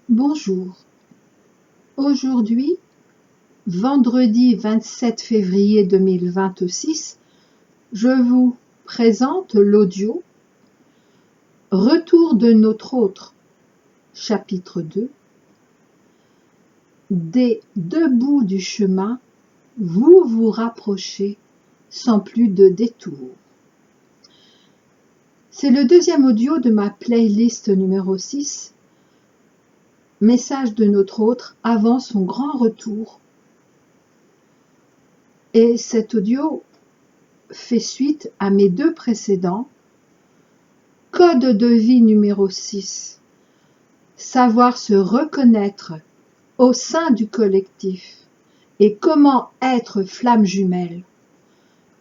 Bonjour, aujourd'hui, vendredi 27 février 2026, je vous présente l'audio « Retour de notre autre » chapitre 2. Des deux bouts du chemin, vous vous rapprochez sans plus de détour. C'est le deuxième audio de ma playlist numéro 6, Message de notre autre avant son grand retour. Et cet audio fait suite à mes deux précédents. Code de vie numéro 6. Savoir se reconnaître au sein du collectif et comment être flamme jumelle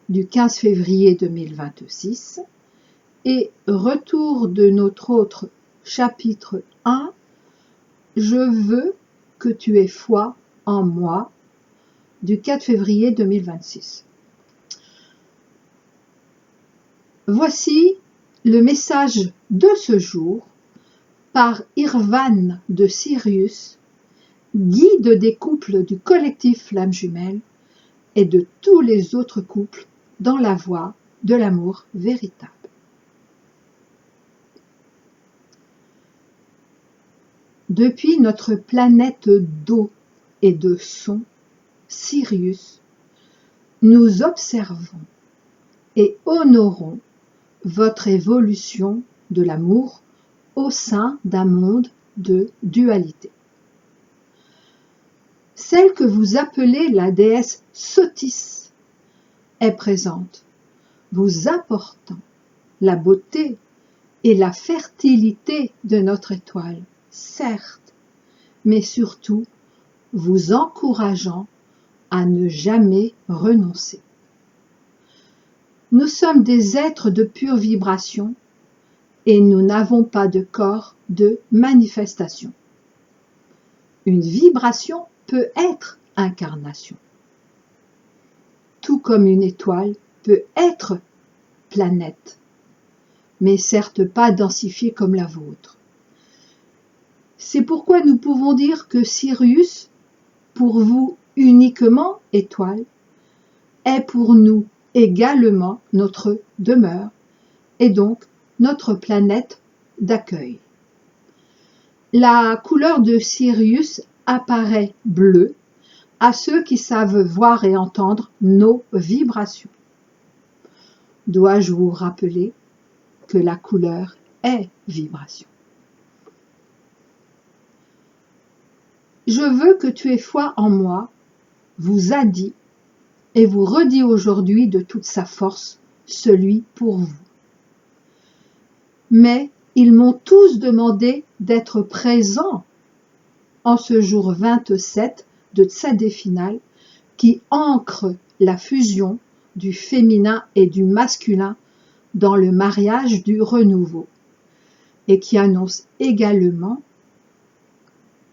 du 15 février 2026 et retour de notre autre chapitre 1. Je veux que tu aies foi en moi du 4 février 2026. Voici le message de ce jour par Irvan de Sirius, guide des couples du collectif Flamme Jumelle et de tous les autres couples dans la voie de l'amour véritable. Depuis notre planète d'eau et de son, Sirius, nous observons et honorons votre évolution de l'amour au sein d'un monde de dualité. Celle que vous appelez la déesse Sotis est présente, vous apportant la beauté et la fertilité de notre étoile, certes, mais surtout vous encourageant à ne jamais renoncer. Nous sommes des êtres de pure vibration et nous n'avons pas de corps de manifestation. Une vibration peut être incarnation, tout comme une étoile peut être planète, mais certes pas densifiée comme la vôtre. C'est pourquoi nous pouvons dire que Sirius, pour vous uniquement étoile, est pour nous également notre demeure et donc notre planète d'accueil. La couleur de Sirius apparaît bleue à ceux qui savent voir et entendre nos vibrations. Dois-je vous rappeler que la couleur est vibration? Je veux que tu aies foi en moi, vous a dit et vous redit aujourd'hui de toute sa force celui pour vous. Mais ils m'ont tous demandé d'être présents en ce jour 27 de Tsadé final qui ancre la fusion du féminin et du masculin dans le mariage du renouveau et qui annonce également,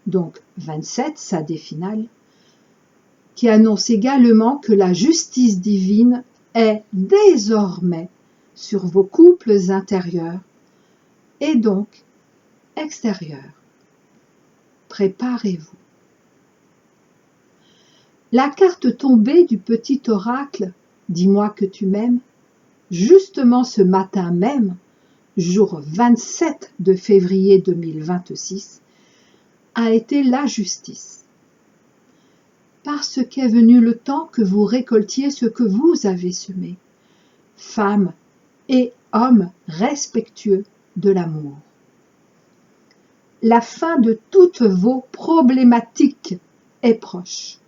donc 27, Tsadé final, qui annonce également que la justice divine est désormais sur vos couples intérieurs et donc extérieurs. Préparez-vous. La carte tombée du petit oracle « Dis-moi que tu m'aimes » justement ce matin même, jour 27 de février 2026, a été la justice. Parce qu'est venu le temps que vous récoltiez ce que vous avez semé, femmes et hommes respectueux de l'amour. La fin de toutes vos problématiques est proche.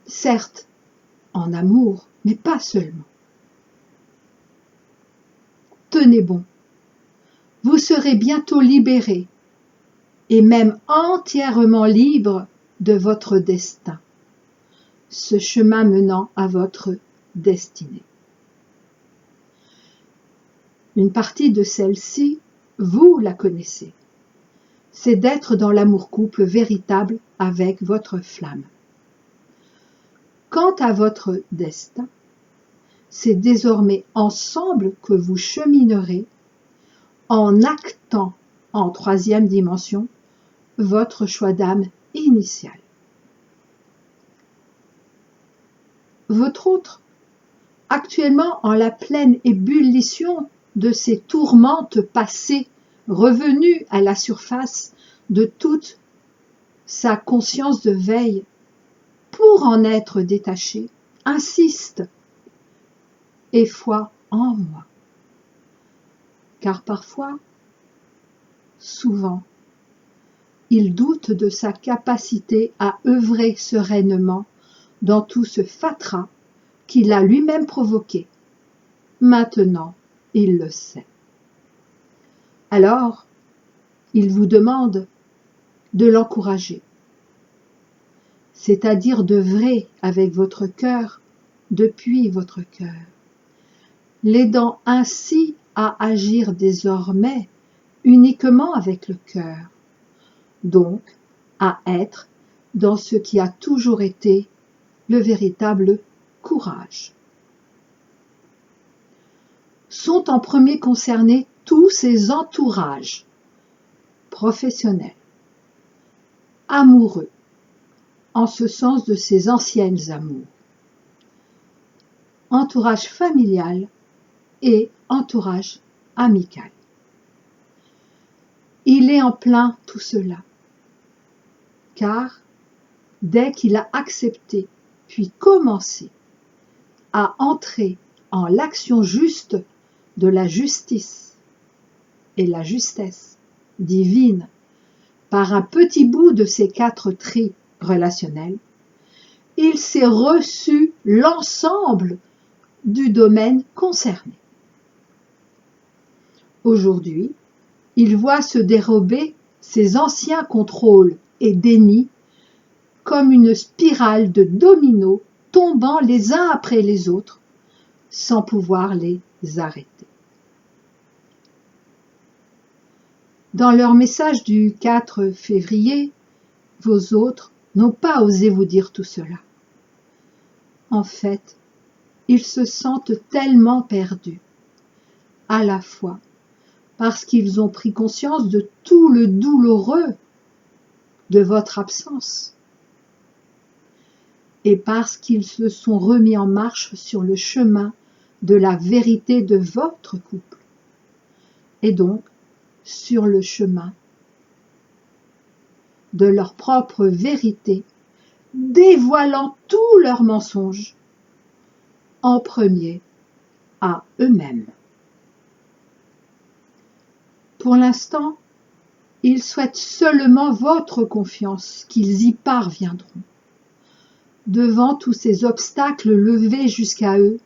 Certes, en amour, mais pas seulement. Tenez bon, vous serez bientôt libérés et même entièrement libres de votre destin, ce chemin menant à votre destinée. Une partie de celle-ci, vous la connaissez, c'est d'être dans l'amour-couple véritable avec votre flamme. Quant à votre destin, c'est désormais ensemble que vous cheminerez en actant en troisième dimension, votre choix d'âme initial. Votre autre, actuellement en la pleine ébullition de ces tourmentes passées, revenues à la surface de toute sa conscience de veille, pour en être détaché, insiste et foi en moi. Car parfois, souvent, il doute de sa capacité à œuvrer sereinement dans tout ce fatras qu'il a lui-même provoqué. Maintenant, il le sait. Alors, il vous demande de l'encourager, c'est-à-dire d'œuvrer avec votre cœur depuis votre cœur, l'aidant ainsi à agir désormais uniquement avec le cœur, donc à être dans ce qui a toujours été le véritable courage. Sont en premier concernés tous ces entourages professionnels, amoureux, en ce sens de ses anciennes amours, entourage familial et entourage amical. Il est en plein tout cela, car dès qu'il a accepté puis commencé à entrer en l'action juste de la justice et la justesse divine par un petit bout de ces 4 tris relationnels, il s'est reçu l'ensemble du domaine concerné. Aujourd'hui, il voit se dérober ses anciens contrôles et dénis comme une spirale de dominos tombant les uns après les autres sans pouvoir les arrêter. Dans leur message du 4 février, vos autres n'ont pas osé vous dire tout cela. En fait, ils se sentent tellement perdus, à la fois parce qu'ils ont pris conscience de tout le douloureux de votre absence, et parce qu'ils se sont remis en marche sur le chemin de la vérité de votre couple, et donc sur le chemin de leur propre vérité, dévoilant tous leurs mensonges, en premier à eux-mêmes. Pour l'instant, ils souhaitent seulement votre confiance, qu'ils y parviendront. Devant tous ces obstacles levés jusqu'à eux,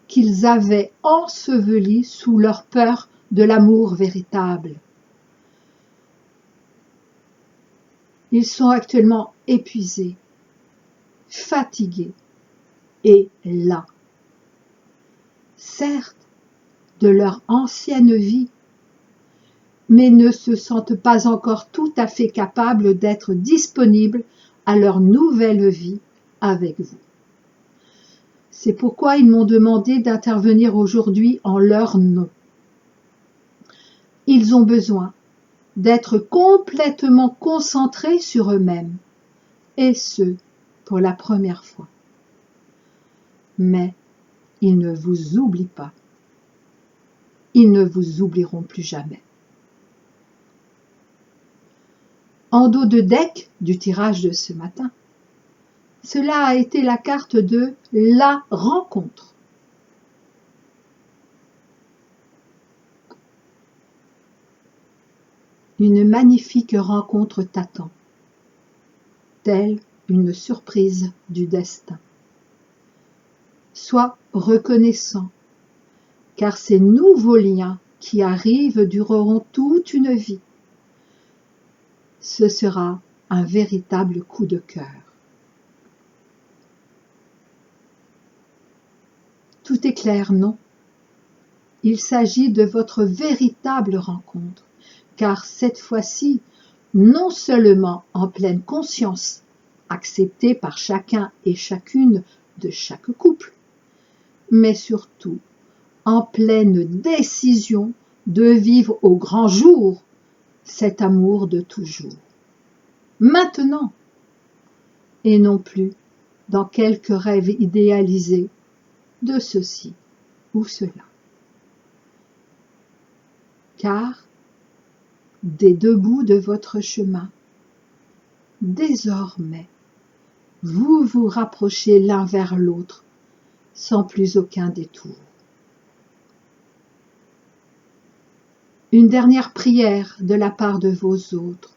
qu'ils avaient ensevelis sous leur peur de l'amour véritable. Ils sont actuellement épuisés, fatigués et las. Certes, de leur ancienne vie, mais ne se sentent pas encore tout à fait capables d'être disponibles à leur nouvelle vie avec vous. C'est pourquoi ils m'ont demandé d'intervenir aujourd'hui en leur nom. Ils ont besoin d'être complètement concentrés sur eux-mêmes, et ce, pour la première fois. Mais ils ne vous oublient pas. Ils ne vous oublieront plus jamais. En dos de deck du tirage de ce matin, cela a été la carte de la rencontre. Une magnifique rencontre t'attend, telle une surprise du destin. Sois reconnaissant, car ces nouveaux liens qui arrivent dureront toute une vie. Ce sera un véritable coup de cœur. Tout est clair, non? Il s'agit de votre véritable rencontre, car cette fois-ci, non seulement en pleine conscience, acceptée par chacun et chacune de chaque couple, mais surtout en pleine décision de vivre au grand jour cet amour de toujours, maintenant, et non plus dans quelques rêves idéalisés de ceci ou cela. Car, des deux bouts de votre chemin, désormais, vous vous rapprochez l'un vers l'autre sans plus aucun détour. Une dernière prière de la part de vos autres.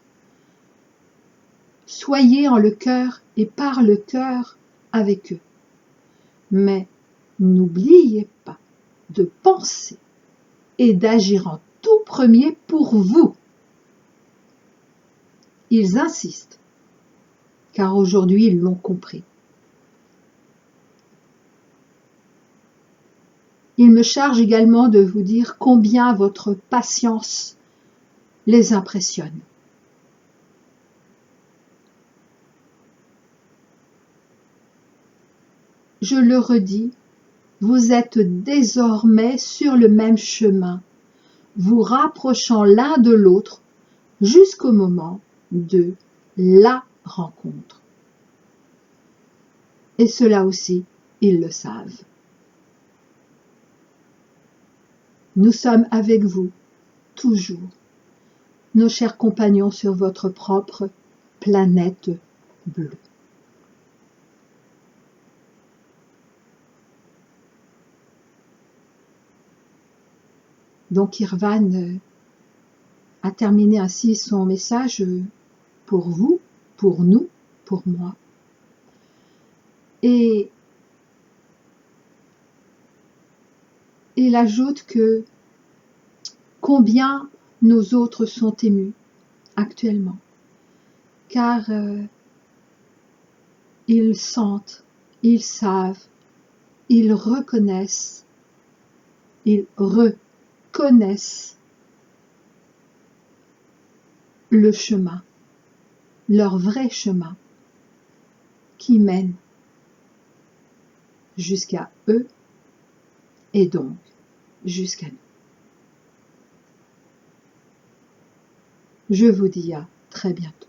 Soyez en le cœur et par le cœur avec eux. Mais n'oubliez pas de penser et d'agir en tout premier pour vous. Ils insistent, car aujourd'hui ils l'ont compris. Il me charge également de vous dire combien votre patience les impressionne. Je le redis, vous êtes désormais sur le même chemin, vous rapprochant l'un de l'autre jusqu'au moment de la rencontre. Et cela aussi, ils le savent. Nous sommes avec vous, toujours, nos chers compagnons sur votre propre planète bleue. Donc Irvan a terminé ainsi son message pour vous, pour nous, pour moi. Et il ajoute que combien nos autres sont émus actuellement, car ils sentent, ils savent, ils reconnaissent, ils reconnaissent le chemin, leur vrai chemin qui mène jusqu'à eux et donc jusqu'à nous. Je vous dis à très bientôt.